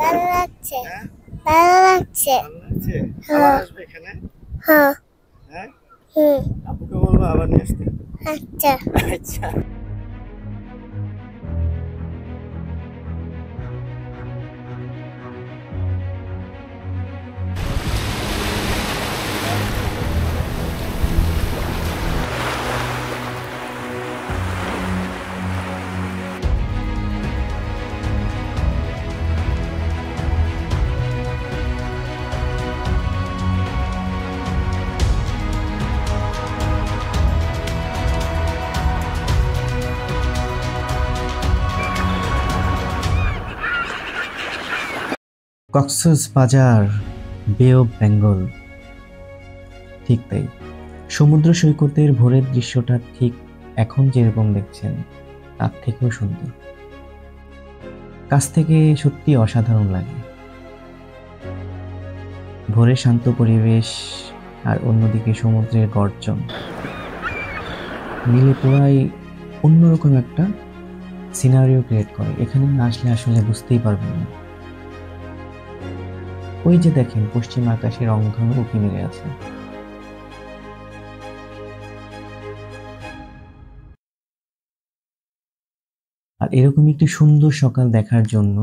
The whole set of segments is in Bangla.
ভালো লাগছে। হ্যাঁ ভালো লাগছে। ভালো লাগছে। হ্যাঁ। আবার আসবে এখানে? হ্যাঁ। হ্যাঁ হুম। আপুকে বলবো আবার নিয়ে আসতে। আচ্ছা। আচ্ছা। কক্সবাজার বে অফ বেঙ্গল, ঠিক তাই। সমুদ্র সৈকতের ভোরের দৃশ্যটা ঠিক এখন যেরকম দেখছেন তার থেকেও সুন্দর। কাছ থেকে সত্যি অসাধারণ লাগে। ভোরের শান্ত পরিবেশ আর অন্যদিকে সমুদ্রের গর্জন মিলে পুরাই অন্যরকম একটা সিনারিও ক্রিয়েট করে। এখানে না আসলে আসলে বুঝতেই পারবেন না। ওই যে দেখেন পশ্চিম আকাশে রংধনু উঁকি মেরে আছে। আর এরকম একটি সুন্দর সকাল দেখার জন্য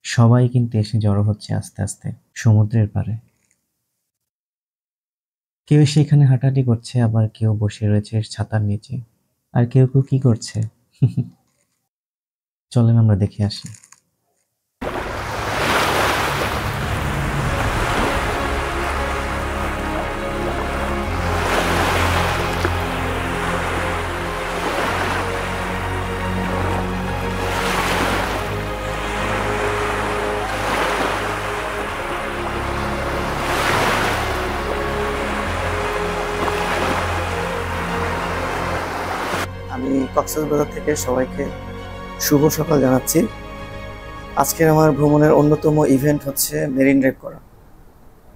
সবাই কিন্তু এসে জড়ো হচ্ছে আস্তে আস্তে সমুদ্রের পাড়ে। কেউ এসে এখানে হাঁটাহাঁটি করছে, আবার কেউ বসে রয়েছে ছাতার নিচে, আর কেউ কেউ কি করছে চলেন আমরা দেখে আসি। আমি কক্সবাজার থেকে সবাইকে শুভ সকাল জানাচ্ছি। আজকের আমার ভ্রমণের অন্যতম ইভেন্ট হচ্ছে মেরিন ড্রাইভ করা।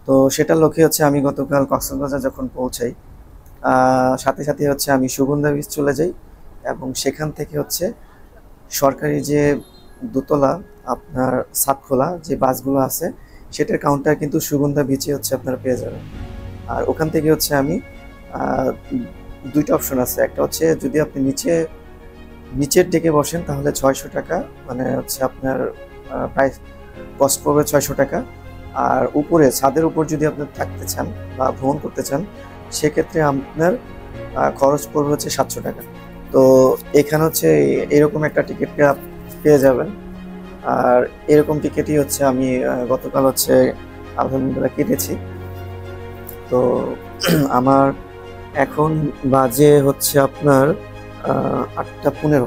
তো সেটার লক্ষ্যে হচ্ছে আমি গতকাল কক্সবাজার যখন পৌঁছাই, সাথে সাথে হচ্ছে আমি সুগন্ধা বিচ চলে যাই এবং সেখান থেকে হচ্ছে সরকারি যে দোতলা আপনার সাতখোলা যে বাসগুলো আছে সেটার কাউন্টার কিন্তু সুগন্ধা বিচে হচ্ছে আপনারা পেয়ে যাবেন। আর ওখান থেকে হচ্ছে আমি দুইটা অপশন আছে। একটা হচ্ছে যদি আপনি নিচের দিকে বসেন তাহলে 600 টাকা, মানে হচ্ছে আপনার প্রাইস কস্ট পড়বে 600 টাকা। আর উপরে ছাদের উপর যদি আপনি থাকতে চান বা ভ্রমণ করতে চান সেক্ষেত্রে আপনার খরচ পড়বে হচ্ছে 700 টাকা। তো এখানে হচ্ছে এরকম একটা টিকিট পেয়ে যাবেন। আর এরকম টিকিটই হচ্ছে আমি গতকাল হচ্ছে আলহামদুলিল্লাহ কেটেছি। তো আমার এখন বাজে হচ্ছে আপনার 8:15।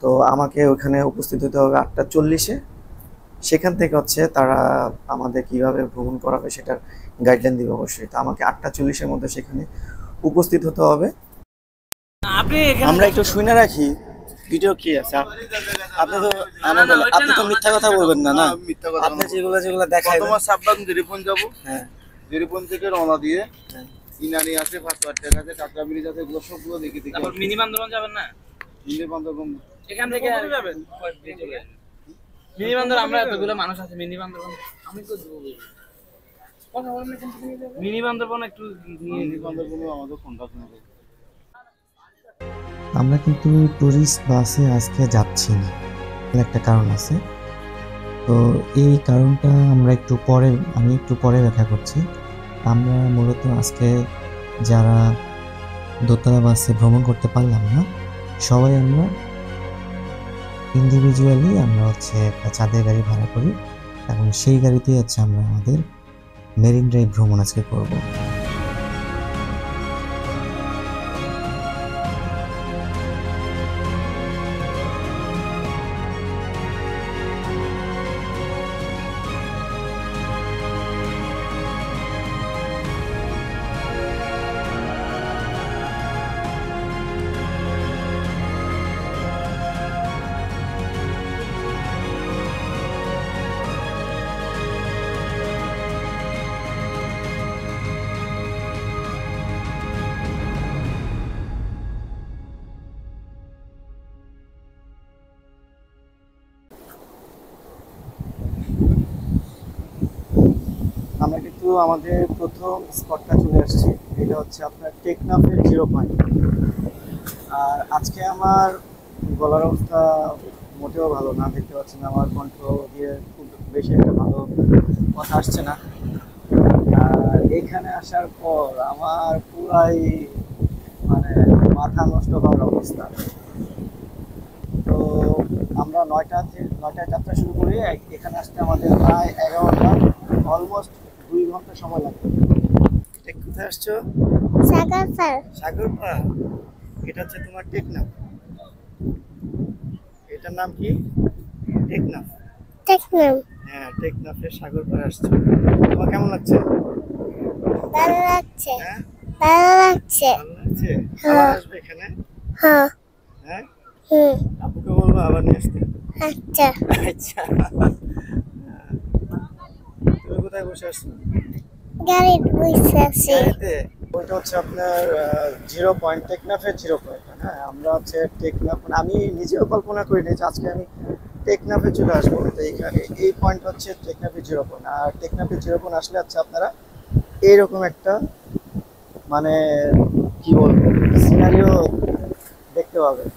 তো আমাকে ওখানে উপস্থিত হতে হবে 8:40-এ। সেখান থেকে হচ্ছে তারা আমাদের কিভাবে ভ্রমণ করাবে সেটার গাইডলাইন দিবে অবশ্যই। তো আমাকে 8:40-এর মধ্যে সেখানে উপস্থিত হতে হবে। আমরা একটু শুনে রাখি ভিডিও কি আছে। আপনি তো মিথ্যা কথা বলবেন না, না আপনি যেগুলো দেখাবেন। তোমার সাবধান জেরিপন যাবো। হ্যাঁ, জেরিপন থেকে রওনা দিয়ে ইনানি আছে, ফাঁসওয়ার্টের আছে, কাঁকড়া ব্রিজ আছে, এগুলো সবগুলো দেখে দেখে। তারপর মিনি বান্দরবান যাবেন না? মিনি বান্দরবান এখান থেকে যাবেন মিনি বান্দরবান। আমরা এতগুলো মানুষ আছে মিনি বান্দরবান আমি তো কথা বলেন না। মিনি বান্দরবান একটু মিনি বান্দরবান আমাদের কন্টাক্ট নেবে। আমরা কিন্তু টুরিস্ট বাসে আজকে যাচ্ছি না, একটা কারণ আছে। তো এই কারণটা আমি একটু পরে ব্যাখ্যা করছি। আমরা মূলত আজকে যারা দোতলা বাসে ভ্রমণ করতে পারলাম না সবাই আমরা ইন্ডিভিজুয়ালি আমরা হচ্ছে একটা চাঁদের গাড়ি ভাড়া করি এবং সেই গাড়িতেই হচ্ছে আমরা আমাদের মেরিন ড্রাইভ ভ্রমণ আজকে করব। আমাদের প্রথম স্পটটা চলে আসছি। এটা হচ্ছে আপনার টেকনাফের 0 পয়েন্ট। আর আজকে আমার গলার অবস্থা মোটেও ভালো না, দেখতে পাচ্ছেন আমার কণ্ঠ দিয়ে খুব বেশি একটা ভালো কথা আসছে না। আর এখানে আসার পর আমার পুরাই মানে মাথা নষ্ট হওয়ার অবস্থা। তো আমরা 9টায় যাত্রা শুরু করি, এখানে আসতে আমাদের প্রায় 11টা, অলমোস্ট 2 ঘন্টা সময় লাগবে। এটা কোথায় আসছো? সাগরপাড়। সাগরপাড়া। এটা হচ্ছে তোমার টেকনাফ। এটার নাম কি? টেকনাফ। টেকনাফ। হ্যাঁ, টেকনাফের সাগরপাড়া আসছো। তোমার কেমন লাগছে? ভালো লাগছে। হ্যাঁ, ভালো লাগছে। ভালো লাগছে। হ্যাঁ। আবার আসবে এখানে? হ্যাঁ। হ্যাঁ, হুম। আপুকে বলবো আবার নিয়ে আসতে। আচ্ছা। আচ্ছা, তুমি কোথায় বসে আসছো? গাড়ি বসে আছি। গাড়িতে? ওইটা হচ্ছে আপনার 0 পয়েন্ট, টেকনাফের 0 পয়েন্ট। হ্যাঁ, আমরা হচ্ছে টেকনাফ, মানে আমি নিজেও কল্পনা করিনি যে আজকে আমি টেকনাফে চলে আসবো। তো এইখানে এই পয়েন্ট হচ্ছে টেকনাফের 0 পয়েন্ট। আর টেকনাফের 0 পয়েন্ট আসলে হচ্ছে আপনারা এইরকম একটা মানে কি বলবো সিনারিও দেখতে পাবেন।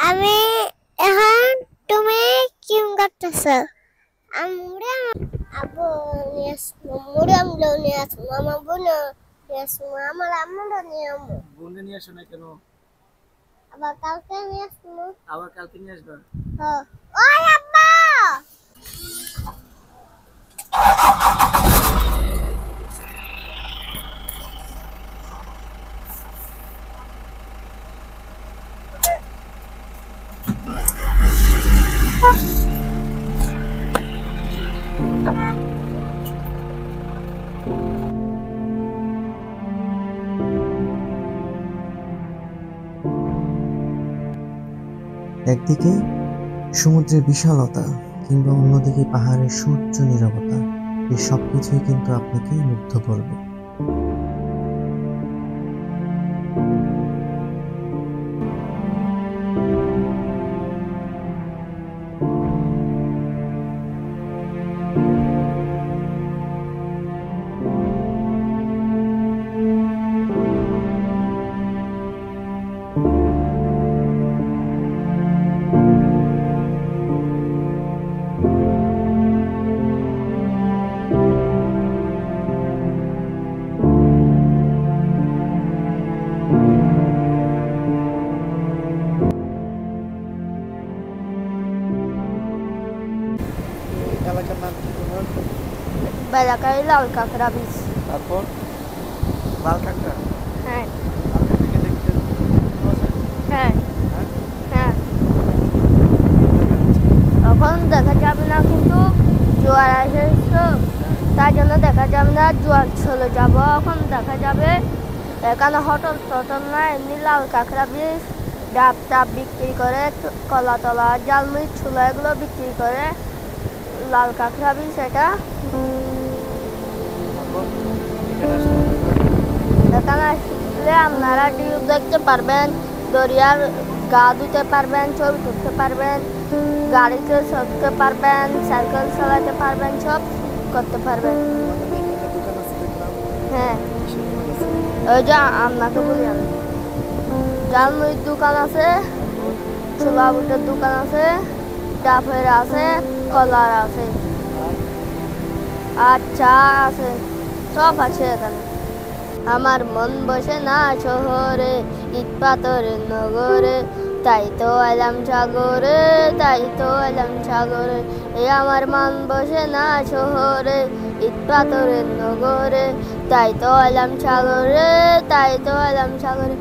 আমি এখন তুমি কি করতেছো? আমরা আবু নিয়ে আসবো, মুড়ি আমলো নিয়ে আসবো, আমার বোন নিয়ে আসবো, আমার আম্মুরও নিয়ে আমবো। বন্ধু নিয়ে আসো না কেন? আবার কালকে নিয়ে আসবো। আবার কালকে নিয়ে আসবা? হ্যাঁ। ওই আব্বা! একদিকে সমুদ্রের বিশালতা কিংবা অন্যদিকে পাহাড়ের সূর্য নীরবতা, এই সব কিছুই কিন্তু আপনাকে মুগ্ধ করবে। এলাকার নাম কি তোমার? বেলাকাই লাল কাঁকড়া বীজ। তারপর লাল কাঁকড়া। হ্যাঁ। কাঁকড়া থেকে দেখতে ভালো আছে? হ্যাঁ। হ্যাঁ? হ্যাঁ। এখন দেখা যাবে না, কিন্তু জোয়ার আসছে, তার জন্য দেখা যাবে না। জোয়ার চলে যাব, এখন দেখা যাবে। এখানে হোটেল টোটেল না, এমনি লাল কাঁকড়া বীজ, ডাব টাব বিক্রি করে, কলা তলা জালমুড়ি ছোলা এগুলো বিক্রি করে। লাল কাঁকড়া বীজ এটা। তারপর এখানে আসলে এখানে আসলে আপনারা ডিউ দেখতে পারবেন, দরিয়ার গা ধুতে পারবেন, ছবি তুলতে পারবেন, গাড়িতে চড়তে পারবেন, সাইকেল চালাতে পারবেন, সব করতে পারবেন। আমাদের এখানে দোকান আছে দেখলাম। হ্যাঁ, কিসের দোকান আছে? ওই যে আপনাকে বলি আমি, জালমুড়ির দোকান আছে, ছোলা বুটের দোকান আছে, ডাবের আছে, কলার আছে, আর চা আছে, সব আছে এখানে। আমার মন বসে না শহরে, ইট পাথরের নগরে, তাই তো এলাম সাগরে, তাই তো এলাম সাগরে, এই আমার মান বসে না শহরে, ইট পাথরের নগরে, তাই তো এলাম সাগরে, তাই তো এলাম সাগরে,